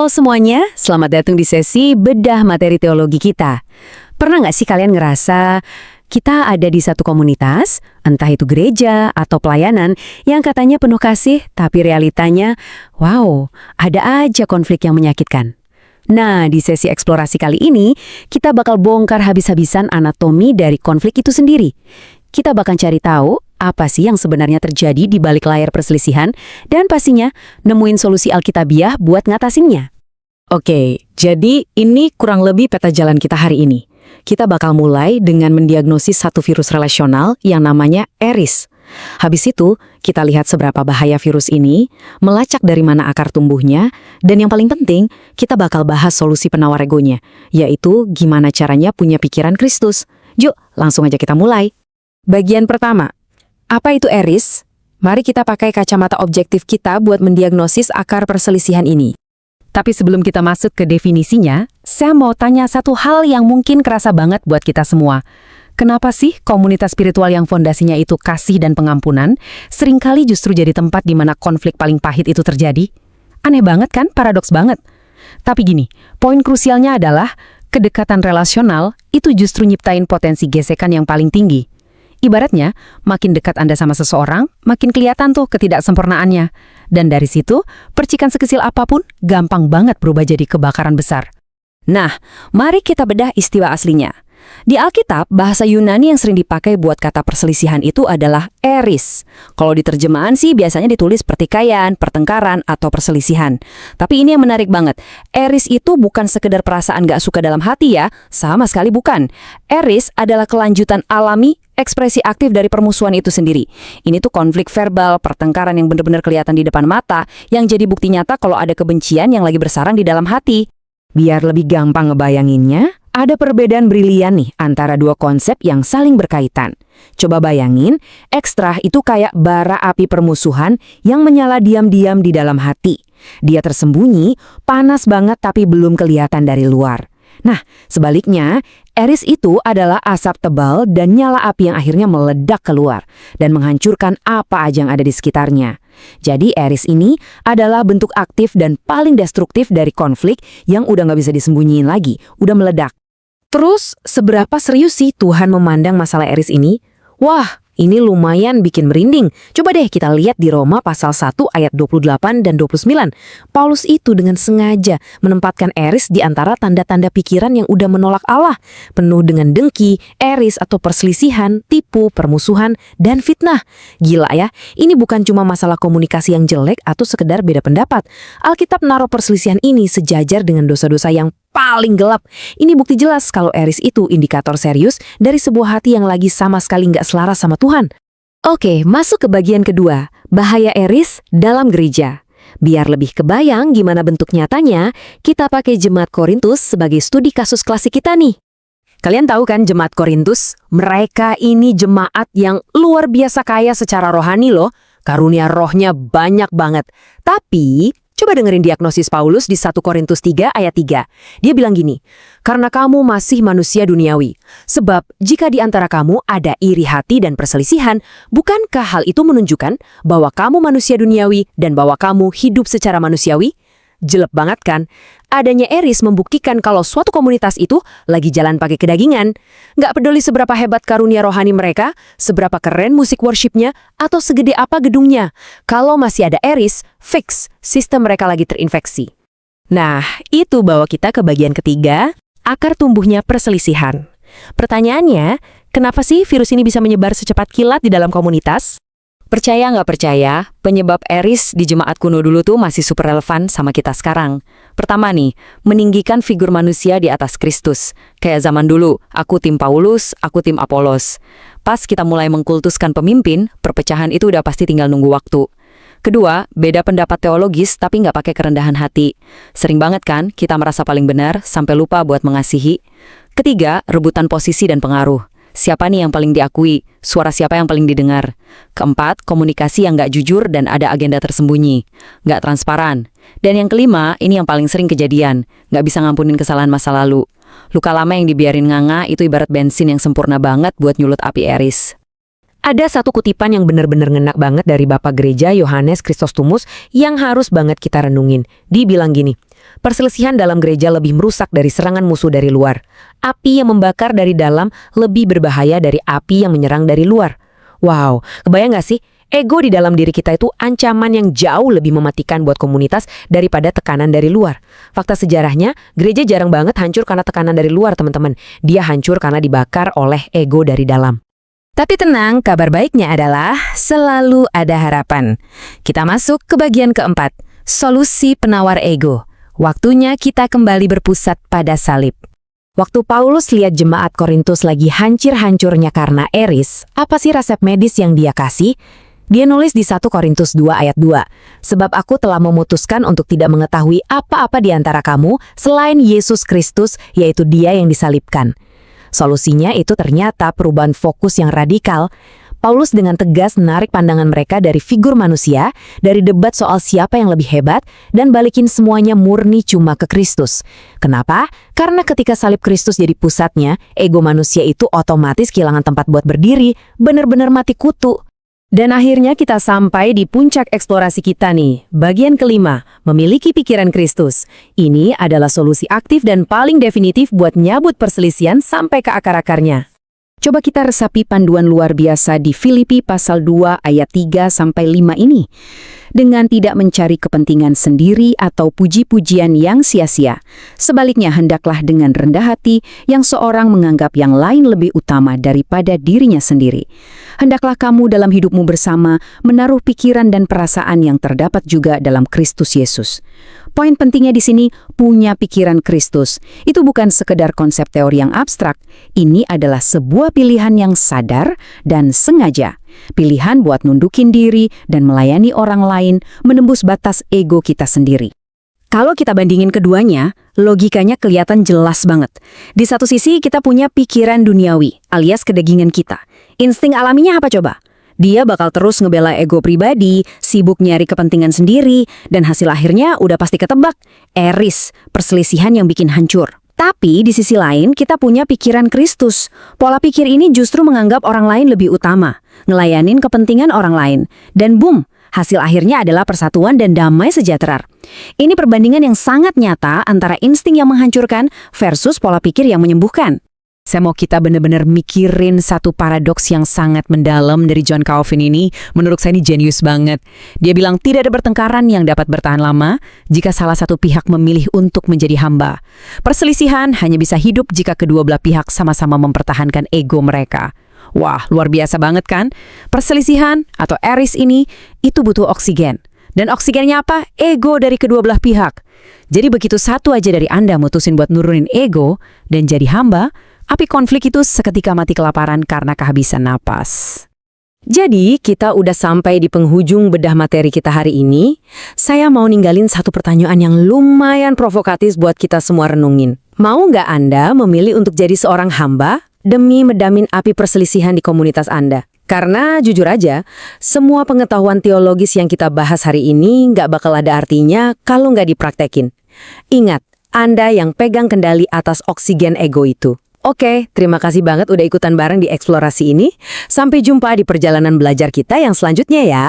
Halo semuanya, selamat datang di sesi bedah materi teologi kita. Pernah nggak sih kalian ngerasa kita ada di satu komunitas, entah itu gereja atau pelayanan, yang katanya penuh kasih, tapi realitanya, wow, ada aja konflik yang menyakitkan. Nah, di sesi eksplorasi kali ini, kita bakal bongkar habis-habisan anatomi dari konflik itu sendiri. Kita bakal cari tahu apa sih yang sebenarnya terjadi di balik layar perselisihan, dan pastinya nemuin solusi alkitabiah buat ngatasinnya. Oke, jadi ini kurang lebih peta jalan kita hari ini. Kita bakal mulai dengan mendiagnosis satu virus relasional yang namanya Eris. Habis itu, kita lihat seberapa bahaya virus ini, melacak dari mana akar tumbuhnya, dan yang paling penting, kita bakal bahas solusi penawar egonya, yaitu gimana caranya punya pikiran Kristus. Yuk, langsung aja kita mulai. Bagian pertama, apa itu Eris? Mari kita pakai kacamata objektif kita buat mendiagnosis akar perselisihan ini. Tapi sebelum kita masuk ke definisinya, saya mau tanya satu hal yang mungkin kerasa banget buat kita semua. Kenapa sih komunitas spiritual yang fondasinya itu kasih dan pengampunan, seringkali justru jadi tempat di mana konflik paling pahit itu terjadi? Aneh banget kan? Paradoks banget. Tapi gini, poin krusialnya adalah kedekatan relasional itu justru nyiptain potensi gesekan yang paling tinggi. Ibaratnya, makin dekat Anda sama seseorang, makin kelihatan tuh ketidaksempurnaannya. Dan dari situ, percikan sekecil apapun gampang banget berubah jadi kebakaran besar. Nah, mari kita bedah istilah aslinya. Di Alkitab, bahasa Yunani yang sering dipakai buat kata perselisihan itu adalah eris. Kalau di terjemahan sih biasanya ditulis pertikaian, pertengkaran, atau perselisihan. Tapi ini yang menarik banget. Eris itu bukan sekedar perasaan gak suka dalam hati ya, sama sekali bukan. Eris adalah kelanjutan alami, ekspresi aktif dari permusuhan itu sendiri. Ini tuh konflik verbal, pertengkaran yang benar-benar kelihatan di depan mata, yang jadi bukti nyata kalau ada kebencian yang lagi bersarang di dalam hati. Biar lebih gampang ngebayanginnya, ada perbedaan brilian nih antara dua konsep yang saling berkaitan. Coba bayangin, ekstrah itu kayak bara api permusuhan yang menyala diam-diam di dalam hati. Dia tersembunyi, panas banget tapi belum kelihatan dari luar. Nah, sebaliknya, eris itu adalah asap tebal dan nyala api yang akhirnya meledak keluar dan menghancurkan apa aja yang ada di sekitarnya. Jadi eris ini adalah bentuk aktif dan paling destruktif dari konflik yang udah nggak bisa disembunyiin lagi, udah meledak. Terus, seberapa serius sih Tuhan memandang masalah eris ini? Wah, ini lumayan bikin merinding. Coba deh kita lihat di Roma pasal 1 ayat 28 dan 29. Paulus itu dengan sengaja menempatkan eris di antara tanda-tanda pikiran yang udah menolak Allah. Penuh dengan dengki, eris atau perselisihan, tipu, permusuhan, dan fitnah. Gila ya, ini bukan cuma masalah komunikasi yang jelek atau sekedar beda pendapat. Alkitab naruh perselisihan ini sejajar dengan dosa-dosa yang paling gelap. Ini bukti jelas kalau eris itu indikator serius dari sebuah hati yang lagi sama sekali nggak selaras sama Tuhan. Oke, masuk ke bagian kedua, bahaya eris dalam gereja. Biar lebih kebayang gimana bentuk nyatanya, kita pakai Jemaat Korintus sebagai studi kasus klasik kita nih. Kalian tahu kan Jemaat Korintus? Mereka ini jemaat yang luar biasa kaya secara rohani loh. Karunia rohnya banyak banget. Tapi coba dengerin diagnosis Paulus di 1 Korintus 3 ayat 3. Dia bilang gini, karena kamu masih manusia duniawi. Sebab jika di antara kamu ada iri hati dan perselisihan, bukankah hal itu menunjukkan bahwa kamu manusia duniawi dan bahwa kamu hidup secara manusiawi? Jelek banget kan? Adanya eris membuktikan kalau suatu komunitas itu lagi jalan pakai kedagingan. Nggak peduli seberapa hebat karunia rohani mereka, seberapa keren musik worshipnya, atau segede apa gedungnya. Kalau masih ada eris, fix, sistem mereka lagi terinfeksi. Nah, itu bawa kita ke bagian ketiga, akar tumbuhnya perselisihan. Pertanyaannya, kenapa sih virus ini bisa menyebar secepat kilat di dalam komunitas? Percaya nggak percaya, penyebab eris di jemaat kuno dulu tuh masih super relevan sama kita sekarang. Pertama nih, meninggikan figur manusia di atas Kristus. Kayak zaman dulu, aku tim Paulus, aku tim Apolos. Pas kita mulai mengkultuskan pemimpin, perpecahan itu udah pasti tinggal nunggu waktu. Kedua, beda pendapat teologis tapi nggak pakai kerendahan hati. Sering banget kan kita merasa paling benar sampai lupa buat mengasihi. Ketiga, rebutan posisi dan pengaruh. Siapa nih yang paling diakui? Suara siapa yang paling didengar? Keempat, komunikasi yang nggak jujur dan ada agenda tersembunyi. Nggak transparan. Dan yang kelima, ini yang paling sering kejadian. Nggak bisa ngampunin kesalahan masa lalu. Luka lama yang dibiarin nganga itu ibarat bensin yang sempurna banget buat nyulut api eris. Ada satu kutipan yang benar-benar ngena banget dari Bapak Gereja Yohanes Chrysostomus yang harus banget kita renungin. Dibilang gini, Perselisihan dalam gereja lebih merusak dari serangan musuh dari luar. Api yang membakar dari dalam lebih berbahaya dari api yang menyerang dari luar. Wow, kebayang nggak sih? Ego di dalam diri kita itu ancaman yang jauh lebih mematikan buat komunitas daripada tekanan dari luar. Fakta sejarahnya, gereja jarang banget hancur karena tekanan dari luar, teman-teman. Dia hancur karena dibakar oleh ego dari dalam. Tapi tenang, kabar baiknya adalah selalu ada harapan. Kita masuk ke bagian keempat, solusi penawar ego. Waktunya kita kembali berpusat pada salib. Waktu Paulus lihat jemaat Korintus lagi hancur-hancurnya karena eris, apa sih resep medis yang dia kasih? Dia nulis di 1 Korintus 2 ayat 2, "Sebab aku telah memutuskan untuk tidak mengetahui apa-apa di antara kamu selain Yesus Kristus, yaitu Dia yang disalibkan." Solusinya itu ternyata perubahan fokus yang radikal. Paulus dengan tegas menarik pandangan mereka dari figur manusia, dari debat soal siapa yang lebih hebat, dan balikin semuanya murni cuma ke Kristus. Kenapa? Karena ketika salib Kristus jadi pusatnya, ego manusia itu otomatis kehilangan tempat buat berdiri, benar-benar mati kutu. Dan akhirnya kita sampai di puncak eksplorasi kita nih, bagian kelima, memiliki pikiran Kristus. Ini adalah solusi aktif dan paling definitif buat nyabut perselisihan sampai ke akar-akarnya. Coba kita resapi panduan luar biasa di Filipi pasal 2 ayat 3-5 ini. Dengan tidak mencari kepentingan sendiri atau puji-pujian yang sia-sia. Sebaliknya hendaklah dengan rendah hati yang seorang menganggap yang lain lebih utama daripada dirinya sendiri. Hendaklah kamu dalam hidupmu bersama menaruh pikiran dan perasaan yang terdapat juga dalam Kristus Yesus. Poin pentingnya di sini, punya pikiran Kristus. Itu bukan sekedar konsep teori yang abstrak. Ini adalah sebuah pilihan yang sadar dan sengaja. Pilihan buat nundukin diri dan melayani orang lain, menembus batas ego kita sendiri. Kalau kita bandingin keduanya, logikanya kelihatan jelas banget. Di satu sisi kita punya pikiran duniawi, alias kedagingan kita. Insting alaminya apa coba? Dia bakal terus ngebela ego pribadi, sibuk nyari kepentingan sendiri, dan hasil akhirnya udah pasti ketebak. Eris, perselisihan yang bikin hancur. Tapi di sisi lain kita punya pikiran Kristus. Pola pikir ini justru menganggap orang lain lebih utama, ngelayanin kepentingan orang lain. Dan boom, hasil akhirnya adalah persatuan dan damai sejahtera. Ini perbandingan yang sangat nyata antara insting yang menghancurkan versus pola pikir yang menyembuhkan. Saya mau kita benar-benar mikirin satu paradoks yang sangat mendalam dari John Calvin ini. Menurut saya ini jenius banget. Dia bilang tidak ada pertengkaran yang dapat bertahan lama jika salah satu pihak memilih untuk menjadi hamba. Perselisihan hanya bisa hidup jika kedua belah pihak sama-sama mempertahankan ego mereka. Wah, luar biasa banget kan? Perselisihan atau eris ini, itu butuh oksigen. Dan oksigennya apa? Ego dari kedua belah pihak. Jadi begitu satu aja dari Anda mutusin buat nurunin ego dan jadi hamba, api konflik itu seketika mati kelaparan karena kehabisan napas. Jadi, kita udah sampai di penghujung bedah materi kita hari ini. Saya mau ninggalin satu pertanyaan yang lumayan provokatif buat kita semua renungin. Mau nggak Anda memilih untuk jadi seorang hamba demi medamin api perselisihan di komunitas Anda? Karena jujur aja, semua pengetahuan teologis yang kita bahas hari ini nggak bakal ada artinya kalau nggak dipraktekin. Ingat, Anda yang pegang kendali atas oksigen ego itu. Oke, terima kasih banget udah ikutan bareng di eksplorasi ini. Sampai jumpa di perjalanan belajar kita yang selanjutnya ya.